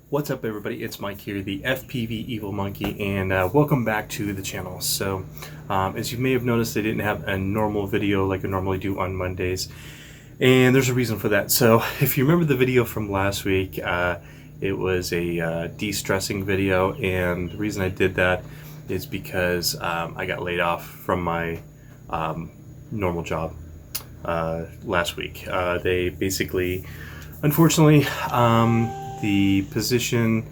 What's up everybody, it's Mike here, the FPV Evil Monkey, and welcome back to the channel. So as you may have noticed, I didn't have a normal video like I normally do on Mondays, and there's a reason for that. So if you remember the video from last week, it was a de-stressing video, and the reason I did that is because I got laid off from my normal job last week. They basically, unfortunately, the position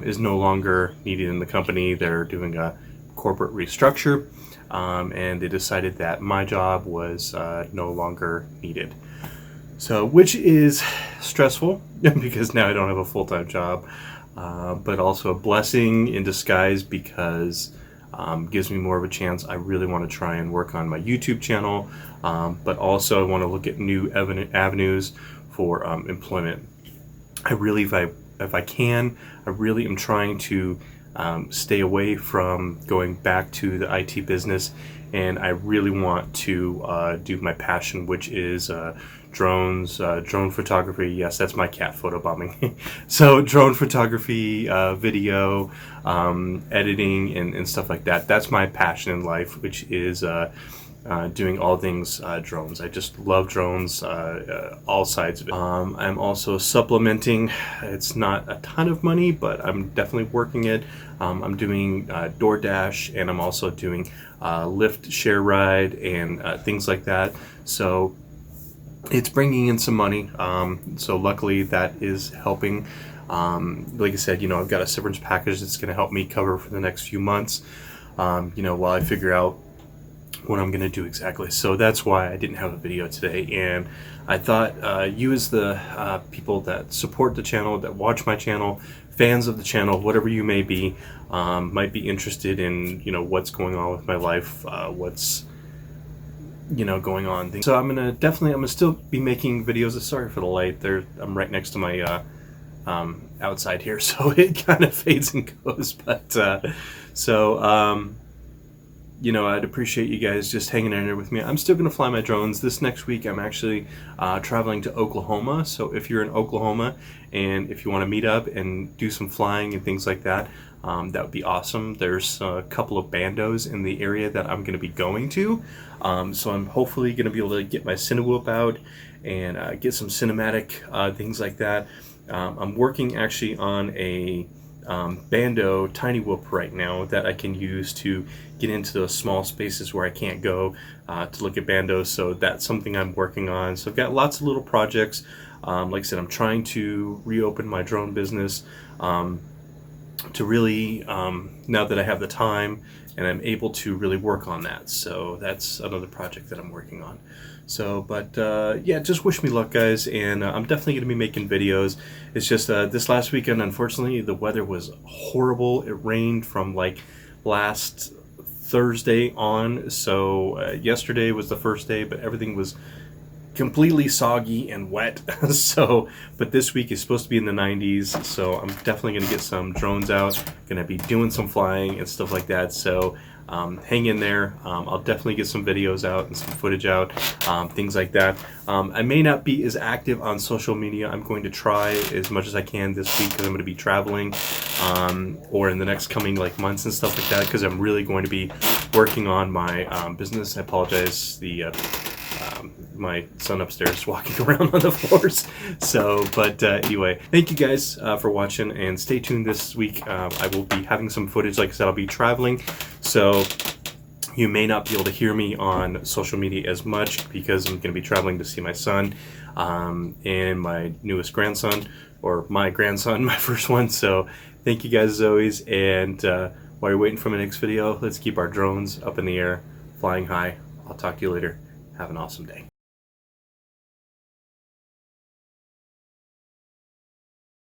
is no longer needed in the company. They're doing a corporate restructure, and they decided that my job was no longer needed. So, which is stressful because now I don't have a full-time job, but also a blessing in disguise because gives me more of a chance. I really want to try and work on my YouTube channel, but also I want to look at new avenues for employment. I really, if I can, I really am trying to stay away from going back to the IT business, and I really want to do my passion, which is drones, drone photography. Yes, that's my cat photobombing. So drone photography, video, editing, and stuff like that. That's my passion in life, which is doing all things drones. I just love drones, all sides of it. I'm also supplementing. It's not a ton of money, but I'm definitely working it. I'm doing DoorDash, and I'm also doing Lyft share ride and things like that. So it's bringing in some money. So luckily that is helping. Like I said, I've got a severance package that's going to help me cover for the next few months, while I figure out what I'm gonna do exactly. So that's why I didn't have a video today, and I thought you as the people that support the channel, that watch my channel, fans of the channel, whatever you may be, might be interested in what's going on with my life, what's going on. So I'm gonna still be making videos. Sorry for the light there, I'm right next to my outside here, so it kind of fades and goes, but I'd appreciate you guys just hanging in there with me. I'm still going to fly my drones. This next week I'm actually traveling to Oklahoma, so if you're in Oklahoma and if you want to meet up and do some flying and things like that, that would be awesome. There's a couple of bandos in the area that I'm going to be going to, so I'm hopefully going to be able to get my Cinewhoop out and get some cinematic things like that. I'm working actually on a bando tiny whoop right now that I can use to get into those small spaces where I can't go to look at bandos. So that's something I'm working on. So I've got lots of little projects. Like I said, I'm trying to reopen my drone business to really, now that I have the time and I'm able to really work on that. So that's another project that I'm working on. So, but yeah, just wish me luck, guys, and I'm definitely going to be making videos. It's just this last weekend, unfortunately, the weather was horrible. It rained from like last Thursday on, so yesterday was the first day, but everything was completely soggy and wet. So, but this week is supposed to be in the 90s, so I'm definitely going to get some drones out, going to be doing some flying and stuff like that. So hang in there. I'll definitely get some videos out and some footage out, things like that. I may not be as active on social media. I'm going to try as much as I can this week because I'm going to be traveling, or in the next coming months and stuff like that, because I'm really going to be working on my business. I apologize, my son upstairs is walking around on the floors. So, but anyway, thank you guys for watching, and stay tuned this week. I will be having some footage. Like I said, I'll be traveling, so you may not be able to hear me on social media as much because I'm going to be traveling to see my son and my newest grandson, or my grandson, my first one. So thank you guys as always, and while you're waiting for my next video, let's keep our drones up in the air, flying high. I'll talk to you later. Have an awesome day.